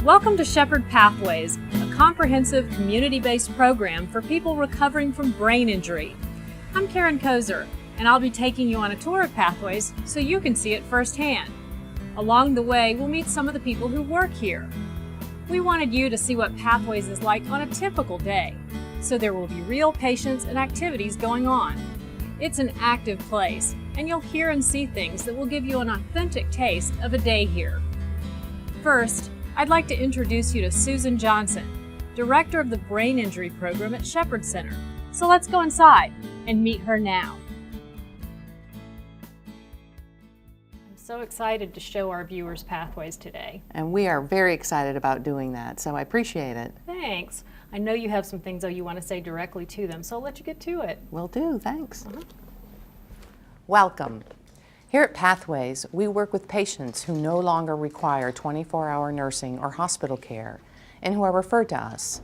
Welcome to Shepherd Pathways, a comprehensive community-based program for people recovering from brain injury. I'm Karen Kozer, and I'll be taking you on a tour of Pathways so you can see it firsthand. Along the way, we'll meet some of the people who work here. We wanted you to see what Pathways is like on a typical day, so there will be real patients and activities going on. It's an active place, and you'll hear and see things that will give you an authentic taste of a day here. First, I'd like to introduce you to Susan Johnson, Director of the Brain Injury Program at Shepherd Center. So let's go inside and meet her now. I'm so excited to show our viewers Pathways today. And we are very excited about doing that, so I appreciate it. Thanks. I know you have some things you want to say directly to them, so I'll let you get to it. Will do, thanks. Welcome. Here at Pathways, we work with patients who no longer require 24-hour nursing or hospital care and who are referred to us.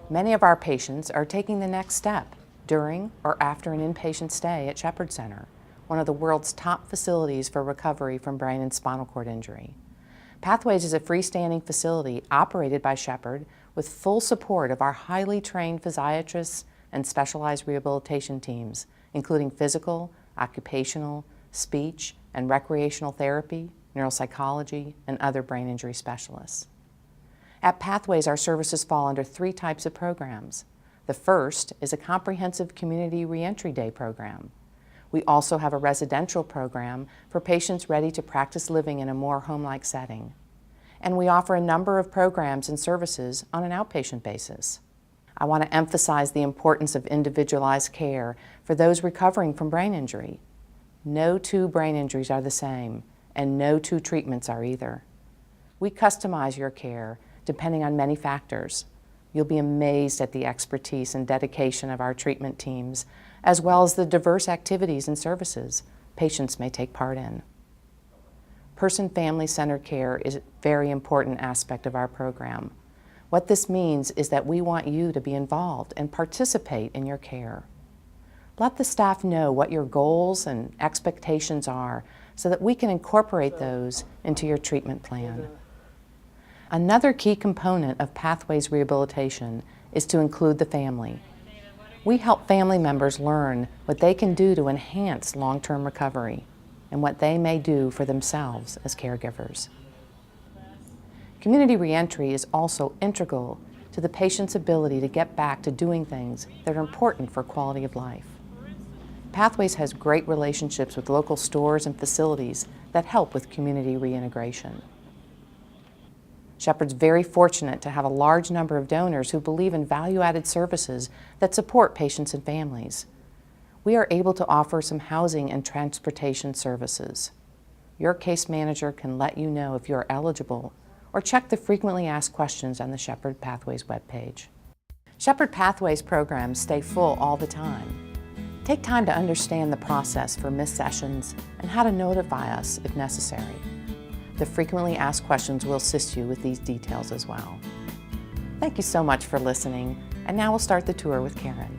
Many of our patients are taking the next step during or after an inpatient stay at Shepherd Center, one of the world's top facilities for recovery from brain and spinal cord injury. Pathways is a freestanding facility operated by Shepherd with full support of our highly trained physiatrists and specialized rehabilitation teams, including physical, occupational, speech and recreational therapy, neuropsychology, and other brain injury specialists. At Pathways, our services fall under 3 types of programs. The first is a comprehensive community reentry day program. We also have a residential program for patients ready to practice living in a more home-like setting. And we offer a number of programs and services on an outpatient basis. I want to emphasize the importance of individualized care for those recovering from brain injury. No 2 brain injuries are the same, and no 2 treatments are either. We customize your care depending on many factors. You'll be amazed at the expertise and dedication of our treatment teams, as well as the diverse activities and services patients may take part in. Person-family-centered care is a very important aspect of our program. What this means is that we want you to be involved and participate in your care. Let the staff know what your goals and expectations are so that we can incorporate those into your treatment plan. Another key component of Pathways rehabilitation is to include the family. We help family members learn what they can do to enhance long-term recovery and what they may do for themselves as caregivers. Community reentry is also integral to the patient's ability to get back to doing things that are important for quality of life. Pathways has great relationships with local stores and facilities that help with community reintegration. Shepherd's very fortunate to have a large number of donors who believe in value-added services that support patients and families. We are able to offer some housing and transportation services. Your case manager can let you know if you're eligible or check the frequently asked questions on the Shepherd Pathways webpage. Shepherd Pathways programs stay full all the time. Take time to understand the process for missed sessions and how to notify us if necessary. The frequently asked questions will assist you with these details as well. Thank you so much for listening, and now we'll start the tour with Karen.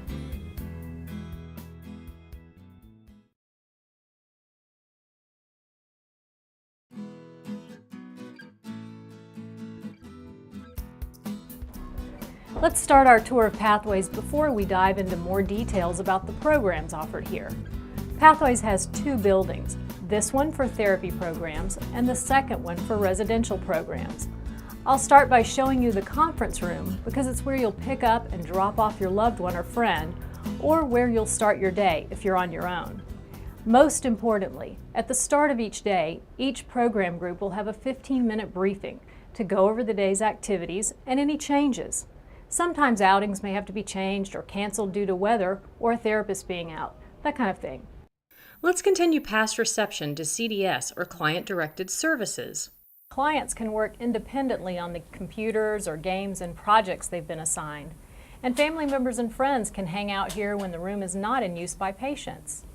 Let's start our tour of Pathways before we dive into more details about the programs offered here. Pathways has 2 buildings, this one for therapy programs and the second one for residential programs. I'll start by showing you the conference room because it's where you'll pick up and drop off your loved one or friend, or where you'll start your day if you're on your own. Most importantly, at the start of each day, each program group will have a 15-minute briefing to go over the day's activities and any changes. Sometimes outings may have to be changed or canceled due to weather or a therapist being out, that kind of thing. Let's continue past reception to CDS or client-directed services. Clients can work independently on the computers or games and projects they've been assigned, and family members and friends can hang out here when the room is not in use by patients.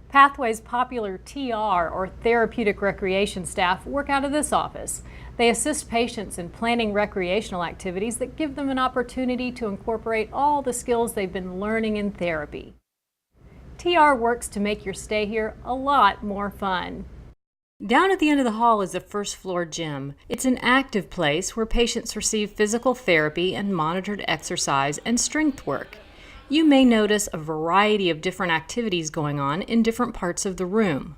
Pathways' popular TR or therapeutic recreation staff work out of this office. They assist patients in planning recreational activities that give them an opportunity to incorporate all the skills they've been learning in therapy. TR works to make your stay here a lot more fun. Down at the end of the hall is the first floor gym. It's an active place where patients receive physical therapy and monitored exercise and strength work. You may notice a variety of different activities going on in different parts of the room.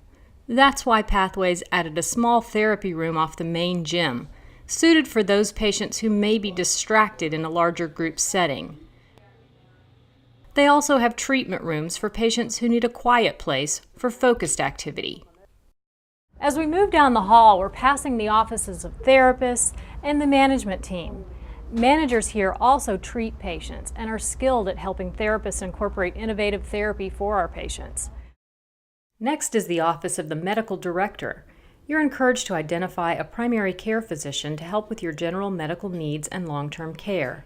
That's why Pathways added a small therapy room off the main gym, suited for those patients who may be distracted in a larger group setting. They also have treatment rooms for patients who need a quiet place for focused activity. As we move down the hall, we're passing the offices of therapists and the management team. Managers here also treat patients and are skilled at helping therapists incorporate innovative therapy for our patients. Next is the office of the medical director. You're encouraged to identify a primary care physician to help with your general medical needs and long-term care.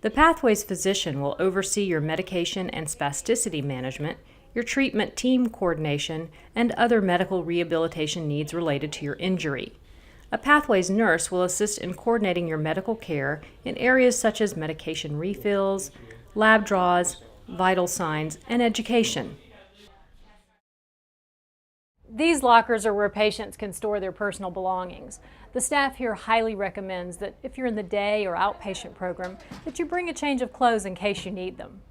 The Pathways physician will oversee your medication and spasticity management, your treatment team coordination, and other medical rehabilitation needs related to your injury. A Pathways nurse will assist in coordinating your medical care in areas such as medication refills, lab draws, vital signs, and education. These lockers are where patients can store their personal belongings. The staff here highly recommends that if you're in the day or outpatient program, that you bring a change of clothes in case you need them.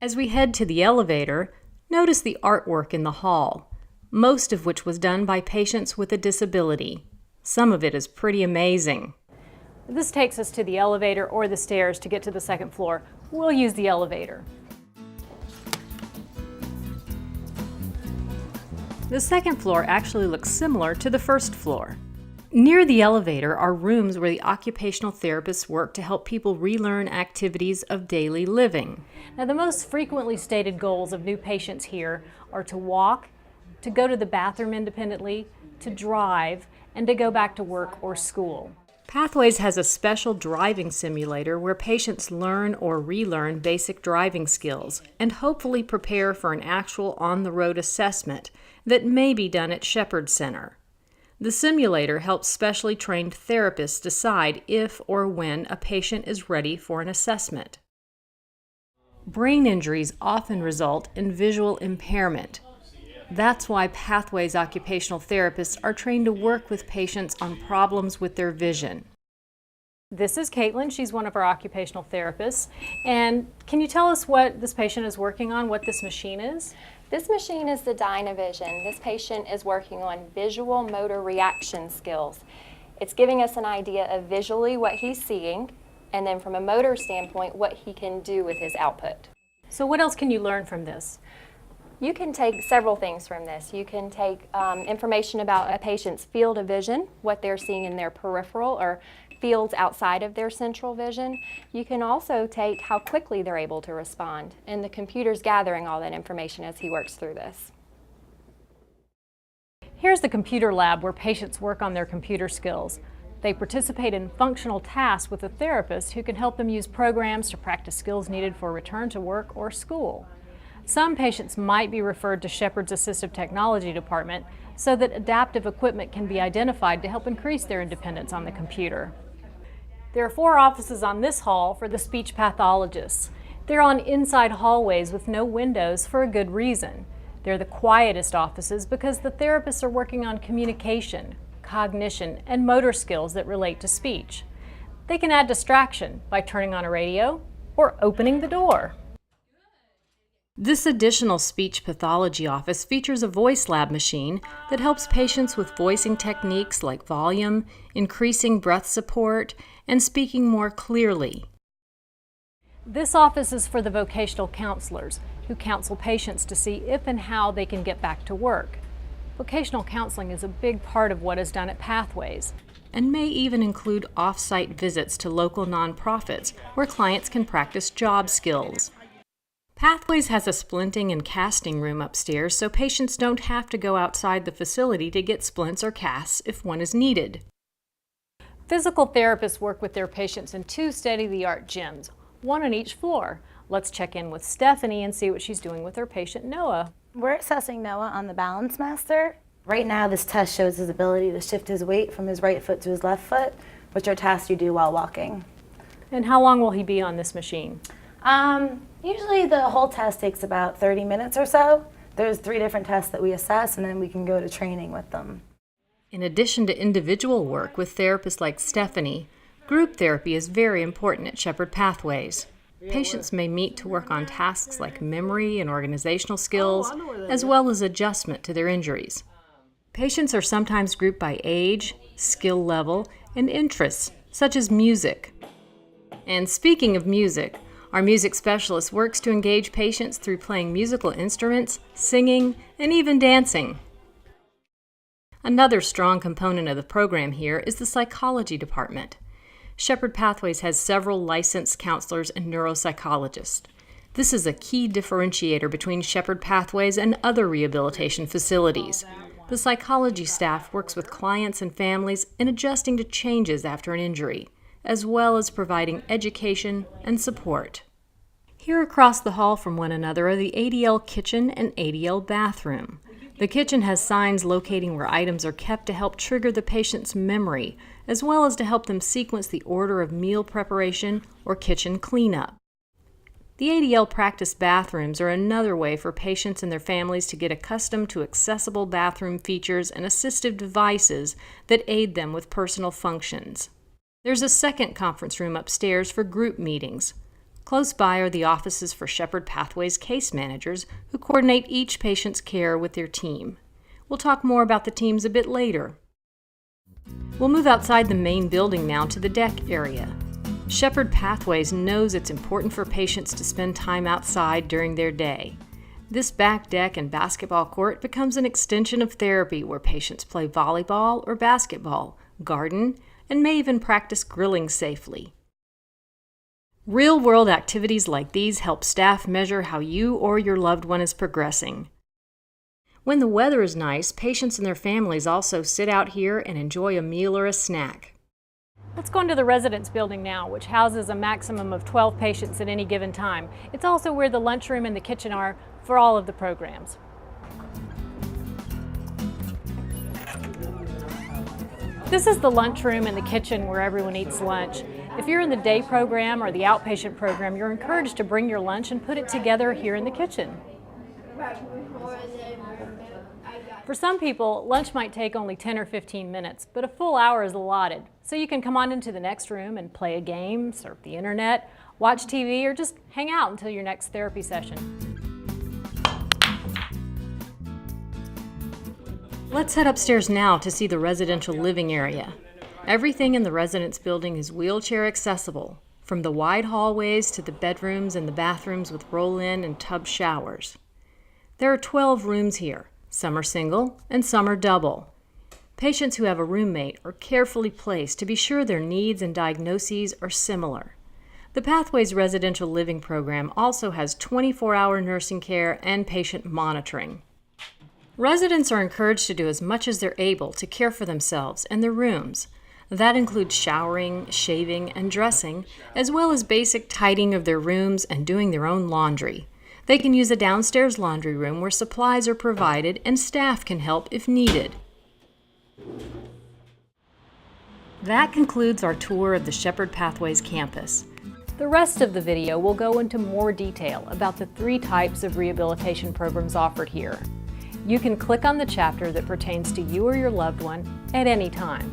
As we head to the elevator, notice the artwork in the hall, most of which was done by patients with a disability. Some of it is pretty amazing. This takes us to the elevator or the stairs to get to the second floor. We'll use the elevator. The second floor actually looks similar to the first floor. Near the elevator are rooms where the occupational therapists work to help people relearn activities of daily living. Now, the most frequently stated goals of new patients here are to walk, to go to the bathroom independently, to drive, and to go back to work or school. Pathways has a special driving simulator where patients learn or relearn basic driving skills and hopefully prepare for an actual on-the-road assessment that may be done at Shepherd Center. The simulator helps specially trained therapists decide if or when a patient is ready for an assessment. Brain injuries often result in visual impairment. That's why Pathways occupational therapists are trained to work with patients on problems with their vision. This is Caitlin. She's one of our occupational therapists. And can you tell us what this patient is working on, what this machine is? This machine is the Dynavision. This patient is working on visual motor reaction skills. It's giving us an idea of visually what he's seeing, and then from a motor standpoint, what he can do with his output. So what else can you learn from this? You can take several things from this. You can take information about a patient's field of vision, what they're seeing in their peripheral or fields outside of their central vision. You can also take how quickly they're able to respond, and the computer's gathering all that information as he works through this. Here's the computer lab where patients work on their computer skills. They participate in functional tasks with a therapist who can help them use programs to practice skills needed for return to work or school. Some patients might be referred to Shepherd's Assistive Technology Department so that adaptive equipment can be identified to help increase their independence on the computer. There are 4 offices on this hall for the speech pathologists. They're on inside hallways with no windows for a good reason. They're the quietest offices because the therapists are working on communication, cognition, and motor skills that relate to speech. They can add distraction by turning on a radio or opening the door. This additional speech pathology office features a voice lab machine that helps patients with voicing techniques like volume, increasing breath support, and speaking more clearly. This office is for the vocational counselors who counsel patients to see if and how they can get back to work. Vocational counseling is a big part of what is done at Pathways, and may even include off-site visits to local nonprofits where clients can practice job skills. Pathways has a splinting and casting room upstairs so patients don't have to go outside the facility to get splints or casts if one is needed. Physical therapists work with their patients in 2 state-of-the-art gyms, 1 on each floor. Let's check in with Stephanie and see what she's doing with her patient Noah. We're assessing Noah on the Balance Master. Right now this test shows his ability to shift his weight from his right foot to his left foot, which are tasks you do while walking. And how long will he be on this machine? Usually the whole test takes about 30 minutes or so. There's 3 different tests that we assess, and then we can go to training with them. In addition to individual work with therapists like Stephanie, group therapy is very important at Shepherd Pathways. Patients may meet to work on tasks like memory and organizational skills, as well as adjustment to their injuries. Patients are sometimes grouped by age, skill level, and interests, such as music. And speaking of music, our music specialist works to engage patients through playing musical instruments, singing, and even dancing. Another strong component of the program here is the psychology department. Shepherd Pathways has several licensed counselors and neuropsychologists. This is a key differentiator between Shepherd Pathways and other rehabilitation facilities. The psychology staff works with clients and families in adjusting to changes after an injury, as well as providing education and support. Here across the hall from one another are the ADL kitchen and ADL bathroom. The kitchen has signs locating where items are kept to help trigger the patient's memory, as well as to help them sequence the order of meal preparation or kitchen cleanup. The ADL practice bathrooms are another way for patients and their families to get accustomed to accessible bathroom features and assistive devices that aid them with personal functions. There's a second conference room upstairs for group meetings. Close by are the offices for Shepherd Pathways case managers who coordinate each patient's care with their team. We'll talk more about the teams a bit later. We'll move outside the main building now to the deck area. Shepherd Pathways knows it's important for patients to spend time outside during their day. This back deck and basketball court becomes an extension of therapy where patients play volleyball or basketball, garden, and may even practice grilling safely. Real-world activities like these help staff measure how you or your loved one is progressing. When the weather is nice, patients and their families also sit out here and enjoy a meal or a snack. Let's go into the residence building now, which houses a maximum of 12 patients at any given time. It's also where the lunchroom and the kitchen are for all of the programs. This is the lunchroom and the kitchen where everyone eats lunch. If you're in the day program or the outpatient program, you're encouraged to bring your lunch and put it together here in the kitchen. For some people, lunch might take only 10 or 15 minutes, but a full hour is allotted. So you can come on into the next room and play a game, surf the internet, watch TV, or just hang out until your next therapy session. Let's head upstairs now to see the residential living area. Everything in the residence building is wheelchair accessible, from the wide hallways to the bedrooms and the bathrooms with roll-in and tub showers. There are 12 rooms here. Some are single and some are double. Patients who have a roommate are carefully placed to be sure their needs and diagnoses are similar. The Pathways Residential Living Program also has 24-hour nursing care and patient monitoring. Residents are encouraged to do as much as they're able to care for themselves and their rooms. That includes showering, shaving, and dressing, as well as basic tidying of their rooms and doing their own laundry. They can use a downstairs laundry room where supplies are provided and staff can help if needed. That concludes our tour of the Shepherd Pathways campus. The rest of the video will go into more detail about the 3 types of rehabilitation programs offered here. You can click on the chapter that pertains to you or your loved one at any time.